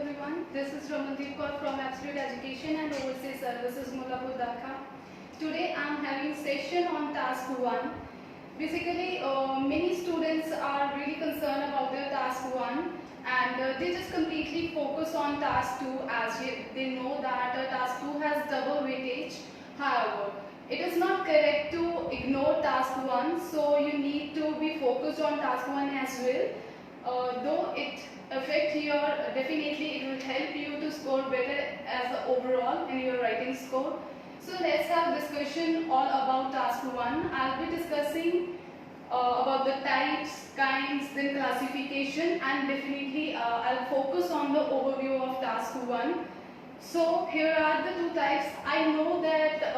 everyone. This is Ramandeep Kaur from Absolute Education and Overseas Services, Mullapur, Dhaka. Today I am having session on task 1. Basically, many students are really concerned about their task 1 and they just completely focus on task 2 as they know that task 2 has double weightage. However, it is not correct to ignore task 1, so you need to be focused on task 1 as well. Though it affect your, definitely it will help you to score better as the overall in your writing score. So let's have discussion all about task 1. I'll be discussing about the types, kinds, then classification, and definitely I'll focus on the overview of task 1. So here are the two types. I know that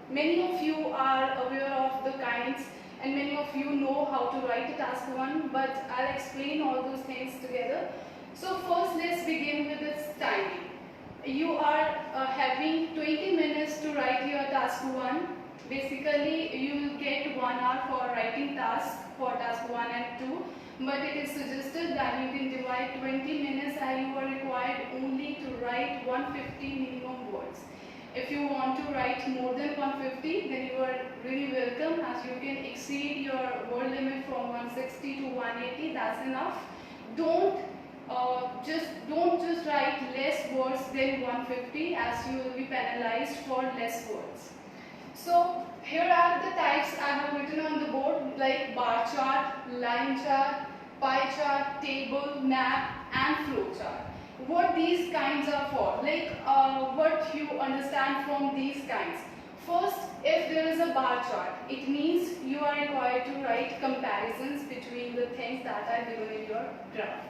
many of you are aware of the kinds and many of you know how to write a task 1, but I'll explain all those things together. So first let's begin with its timing. You are having 20 minutes to write your task 1. Basically you will get 1 hour for writing task for task 1 and 2, but it is suggested that you can divide 20 minutes and you are required only to write 150 minimum words. If you want to write more than 150, then you are really welcome, as you can exceed your word limit from 160 to 180. That's enough. Don't just write less words than 150, as you will be penalized for less words. So here are the types I have written on the board, like bar chart, line chart, pie chart, table, map, and flow chart. What these kinds are for, like what you understand from these kinds. First, if there is a bar chart, it means you are required to write comparisons between the things that are given in your graph.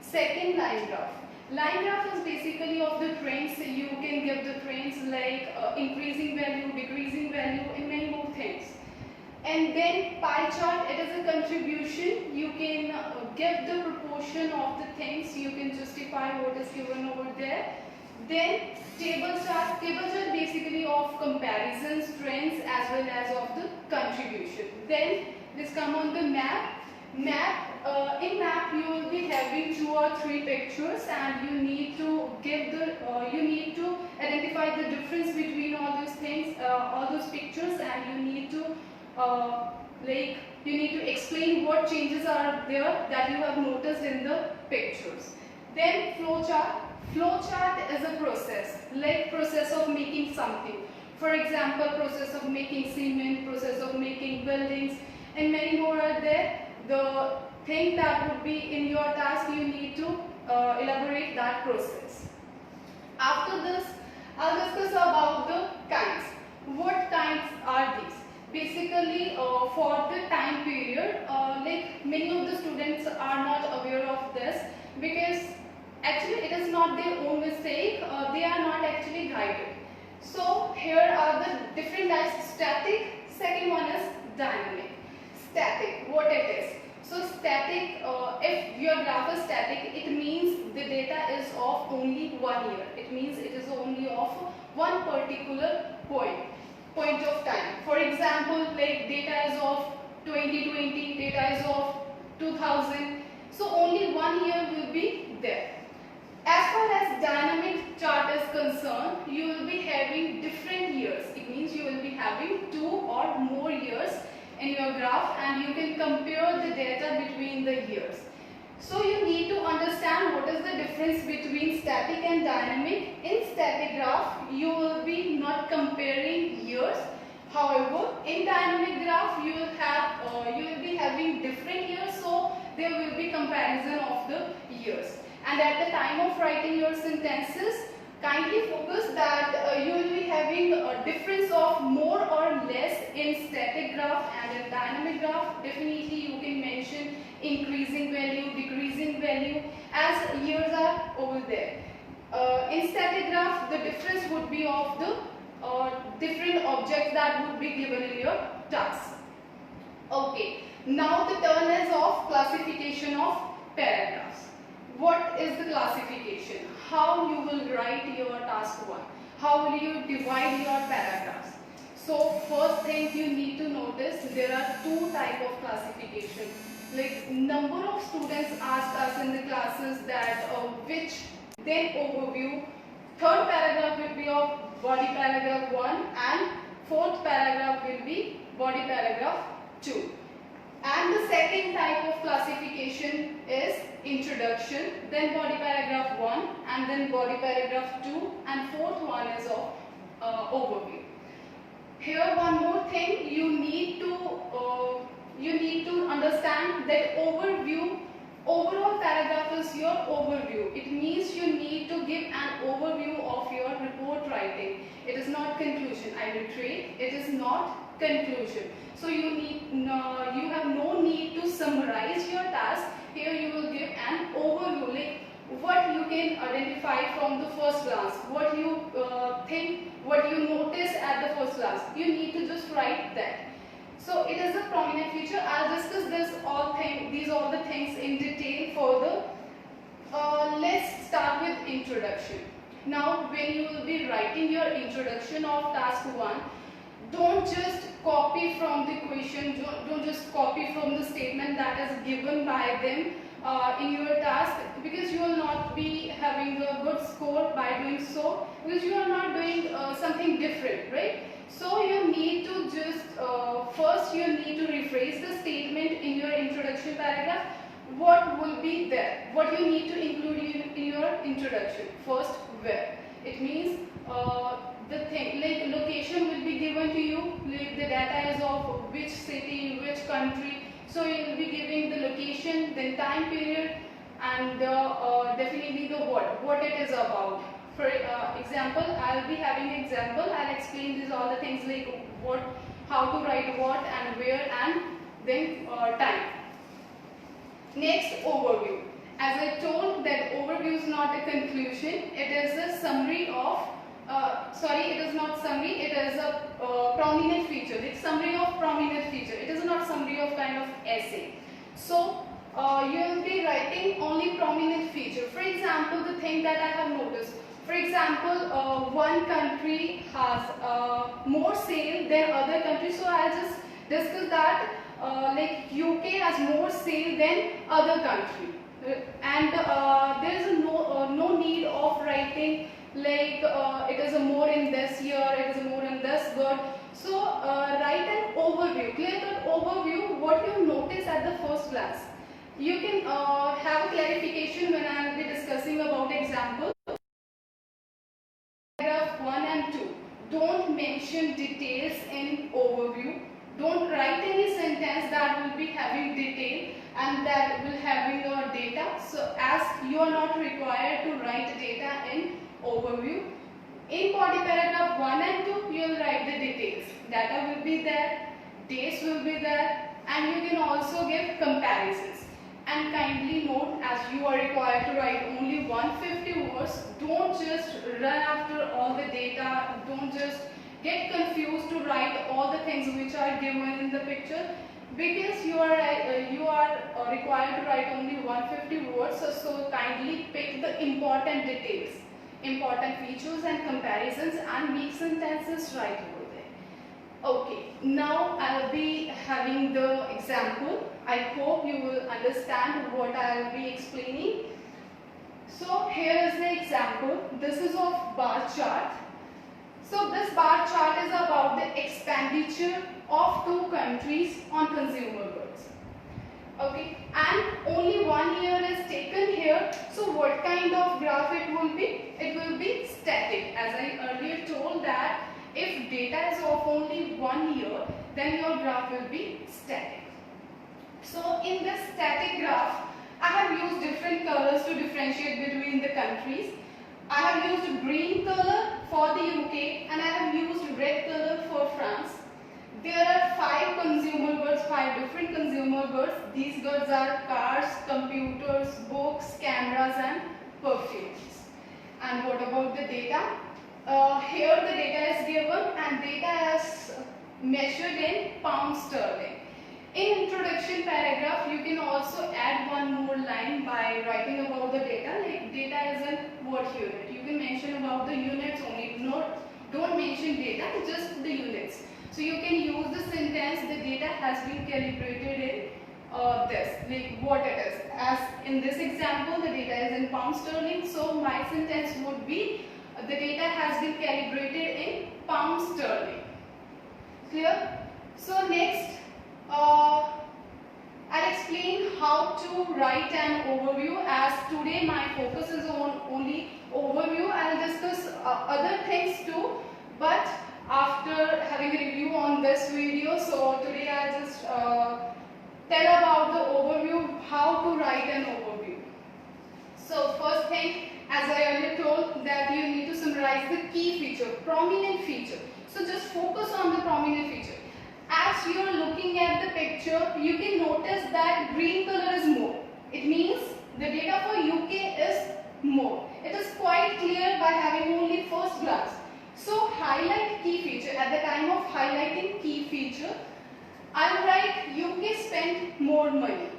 Second, line graph. Line graph is basically of the trends. You can give the trends like increasing value, decreasing value, and many more things. And then pie chart, it is a contribution. You can give the proportion of the things. You can justify what is given over there. Then table chart basically of comparisons, trends, as well as of the contribution. Then this come on the map. In map you will be having 2 or 3 pictures, and you need to give the you need to identify the difference between all those things, all those pictures, and you need to you need to explain what changes are there that you have noticed in the pictures. Then flow chart. Flow chart is a process, like process of making something. For example, process of making cement, process of making buildings, and many more are there. The thing that would be in your task, you need to elaborate that process. After this, I'll discuss about the kinds. What kinds are these? Basically, for the time period, like many of the students are not aware of this, because actually it is not their own mistake, they are not actually guided. So here are the different types: static, second one is dynamic. Static, what it is? So static, if your graph is static, it means the data is of only 1 year. It means it is only of one particular point of time. For example, like data is of 2020, data is of 2000. So only 1 year will be there. As far as dynamic chart is concerned, you will be having different years. It means you will be having 2 or more years in your graph, and you can compare the data between the years. So you need to understand what is the difference between static and dynamic. In static graph, you will be not comparing years. However, in dynamic graph, you will be having different years, so there will be comparison of the years. And at the time of writing your sentences, kindly focus that you will be having a difference of more or less in static graph, and in dynamic graph, definitely you can mention increasing value, decreasing value, as years are over there. In static graph, the difference would be of the different objects that would be given in your task. Okay, now the turn is of classification of paragraphs. What is the classification? How you will write your task 1? How will you divide your paragraphs? So first thing you need to notice, there are 2 types of classification. Like number of students asked us in the classes that which then overview. Third paragraph will be of body paragraph 1 and fourth paragraph will be body paragraph 2. And the second type of classification is introduction, then body paragraph 1 and then body paragraph 2, and fourth one is of overview. Here one more thing you need to understand that overall paragraph is your overview. It means you need to give an overview of your report writing. It is not conclusion. I reiterate, it is not conclusion. So you have no need to summarize your task. Here you will give an overview, like what you can identify from the first glance, what you think, what you notice at the first glance. You need to just write that. So it is a prominent feature. I'll discuss these all the things in detail further. Let's start with introduction. Now, when you will be writing your introduction of task 1, don't just copy from the question, don't just copy from the statement that is given by them in your task, because you will not be having a good score by doing so, because you are not doing something different, right? So you need to just first you need to rephrase the statement in your introduction paragraph. What will be there? What you need to include in your introduction? First, where. It means the thing like location will be given to you. Like the data is of which city, which country. So you will be giving the location, then time period, and definitely the what it is about. For example, I'll be having an example. I'll explain these all the things like how to write what and where, and then time. Next, overview. As I told that overview is not a conclusion. It is a summary of. It is not summary. It is a prominent feature. It's summary of prominent feature. It is not summary of kind of essay. So you will be writing only prominent feature. For example, the thing that I have noticed. For example, one country has more sale than other countries, so I'll just discuss that. Like UK has more sale than other country, and there is no need of writing like it is a more in this year, it is a more in this good. So write an overview, clear-cut overview, what you notice at the first glance. You can have a clarification when I will be discussing about example. Paragraph 1 and 2. Don't mention details in overview. Don't write any sentence that will be having detail and that will having your data. So as you are not required to write data in overview. In body paragraph 1 and 2, you will write the details. Data will be there, dates will be there, and you can also give comparisons. And kindly note, as you are required to write only 150 words, don't just run after all the data, don't just get confused to write all the things which are given in the picture, because you are required to write only 150 words. So kindly pick the important details, important features and comparisons, and make sentences right over there. Okay, now I will be having the example. I hope you will understand what I will be explaining. So here is the example. This is of bar chart. So this bar chart is about the expenditure of two countries on consumer goods. Okay, and only 1 year is taken here. So what kind of graph it will be? It will be static. As I earlier told that if data is of only 1 year, then your graph will be static. So in this static graph, I have used different colors to differentiate between the countries. I have used green color for the UK and I have used red color for France. There are 5 consumer goods, 5 different consumer goods. These goods are cars, computers, books, cameras and perfumes. And what about the data? Here the data is given and data is measured in pound sterling. In introduction paragraph, you can also add one more line by writing about the data. Like data is in what unit? You can mention about the units only. Don't mention data, just the units. So you can use the sentence, the data has been calibrated in this, like what it is. As in this example, the data is in pound sterling, so my sentence would be the data has been calibrated in pound sterling. Clear? So next, I'll explain how to write an overview. As today my focus is on only overview. I'll discuss other things too, but after having a review on this video, so today I'll just tell about the overview, how to write an overview. So first thing, as I earlier told, that you need to summarize the key feature, prominent feature. So just focus on the prominent feature. As you are looking at the picture, you can notice that green color is more. It means the data for UK is more. It is quite clear by having only first glance. So highlight key feature. At the time of highlighting key feature, I'll write UK spent more money.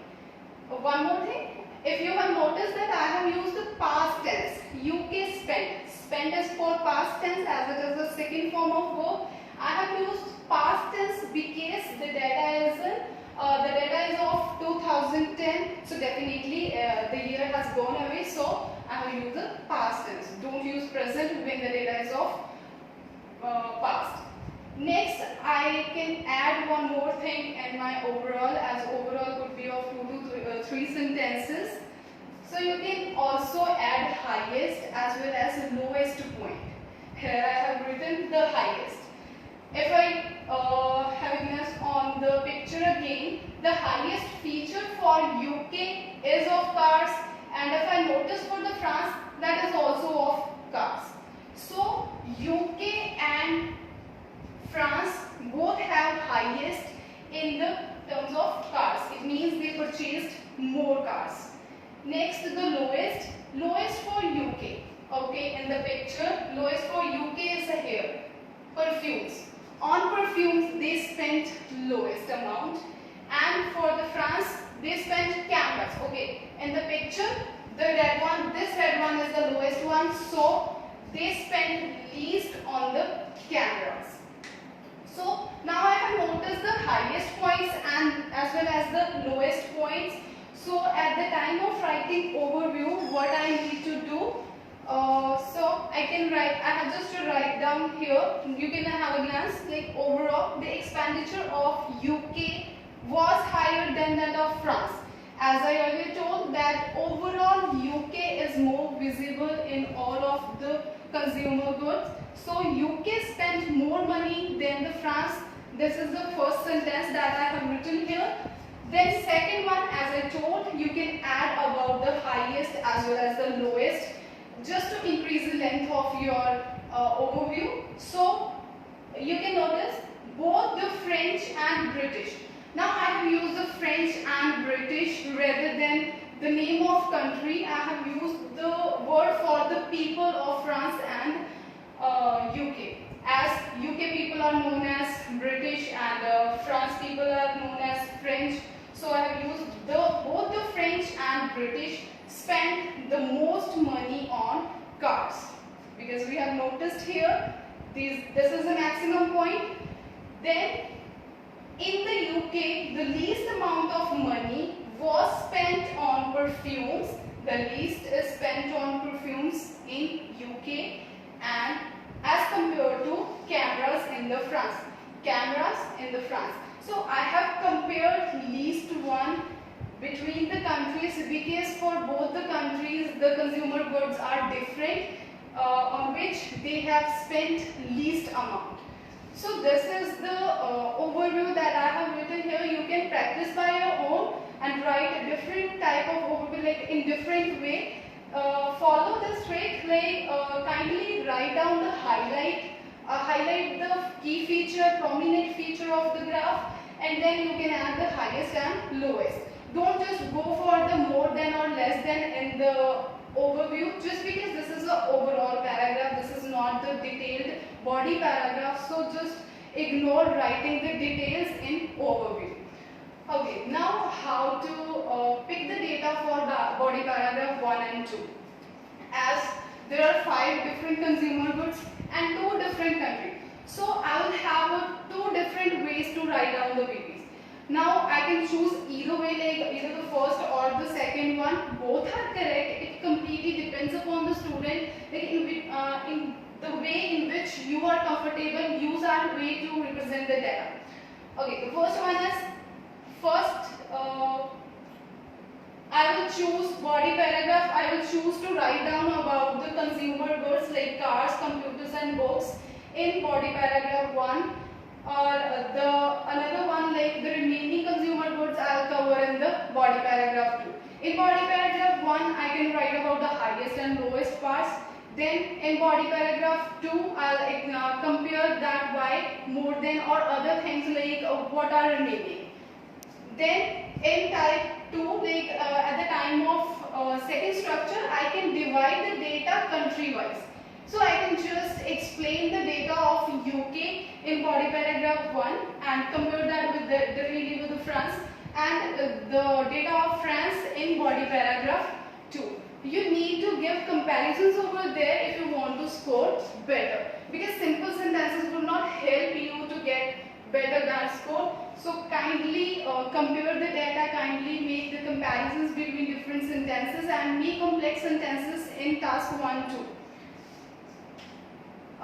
One more thing, if you have noticed that I have used the past tense, UK spent. Spent is for past tense as it is the second form of verb. I have used past tense because the data is of 2010, so definitely the year has gone away, so I have used the past tense. Don't use present when the data is of past. Next, I can add one more thing in my overall, as overall could be of 2 to 3 sentences. So you can also add highest as well as lowest point. Here I have written the highest. If I have a glance on the picture again, the highest feature for UK is of cars, and if I notice for the France, that is also of cars. So UK and France both have highest in the terms of cars. It means they purchased more cars. Next, the lowest for UK. Okay, in the picture, lowest for UK is here. Perfumes. On perfumes, they spent lowest amount, and for the France, they spent cameras. Okay, in the picture, the red one, this red one is the lowest one, so they spent least on the cameras. So now I have noticed the highest points and as well as the lowest points. So at the time of writing overview, what I need to do, so I have just to write down here, you can have a glance, like overall the expenditure of UK was higher than that of France. As I already told that overall UK is more visible in all of the consumer goods. So UK spent more money than the France. This is the first sentence that I have written here. Then second one, as I told, you can add about the highest as well as the lowest, just to increase the length of your overview. So you can notice both the French and British. Now I have used the French and British rather than the name of country. I have used the word for the people of France and UK. As UK people are known as British and France people are known as French. So I have used both the French and British spent the most money on cars, because we have noticed here this is the maximum point. Then in the UK, the least amount of money was spent on perfumes. The least is spent on perfumes in UK, and as compared to cameras in the France. So I have compared least one between the countries, because for both the countries the consumer goods are different, on which they have spent least amount. So this is the overview that I have written here. You can practice by your own and write a different type of overview, like in different way. Follow this trick, like kindly write down the highlight the key feature, prominent feature of the graph, and then you can add the highest and lowest. Don't just go for the more than or less than in the overview, just because this is the overall paragraph, this is not the detailed body paragraph, so just ignore writing the details in overview. Okay, now how to pick the data for the body paragraph 1 and 2. As there are 5 different consumer goods and 2 different countries, so I will have 2 different ways to write down the BPs. Now I can choose either way, like either the first or the second one. Both are correct. It completely depends upon the student, like in the way in which you are comfortable. Use our way to represent the data. Okay, the first one is first. I will choose body paragraph. I will choose to write down about the consumer goods like cars, computers and books in body paragraph 1, or the another one like the remaining consumer goods I'll cover in the body paragraph 2. In body paragraph 1 I can write about the highest and lowest parts. Then in body paragraph 2 I'll compare that by more than or other things like what are remaining. Then in type 2, like at the time of second structure, I can divide the data country wise. So I can just explain the data of UK in body paragraph 1 and compare that with directly with the France, and the data of France in body paragraph 2. You need to give comparisons over there if you want to score better, because simple sentences will not help you to get better than score. So kindly compare the data, kindly make the comparisons between different sentences and make complex sentences in task 1 too.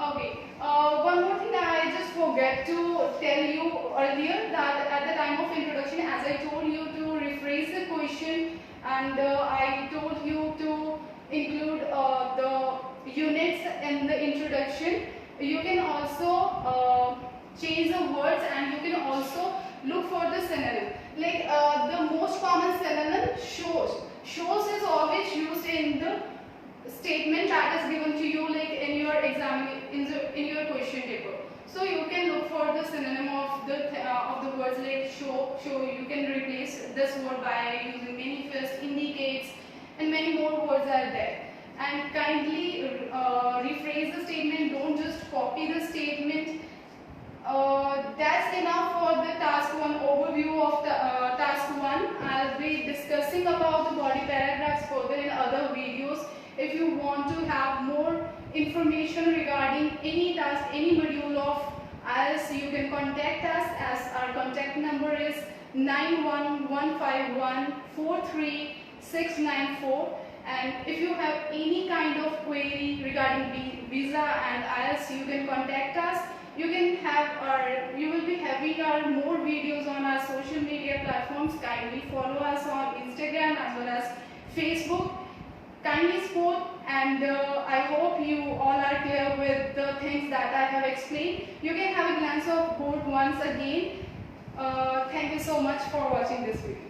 Okay, one more thing I just forgot to tell you earlier, that at the time of introduction, as I told you to rephrase the question, and I told you to include the units in the introduction. You can also change the words, and you can also look for the synonym. Like the most common synonym, shows. Shows is always used in the statement that is given to you, like in your exam, in your question paper. So you can look for the synonym of the words like show. You can replace this word by using manifest, indicates, and many more words are there. And kindly rephrase the statement. Don't just copy the statement. That's enough for the task 1 overview of the task 1. I'll be discussing about the body paragraphs further in other videos. If you want to have more information regarding any task, any module of IELTS, you can contact us, as our contact number is 91151 and if you have any kind of query regarding visa and IELTS, you can contact us. You will be having our more videos on our social media platforms. Kindly follow us on Instagram as well as Facebook. Kindly support, and I hope you all are clear with the things that I have explained. You can have a glance of board once again. Thank you so much for watching this video.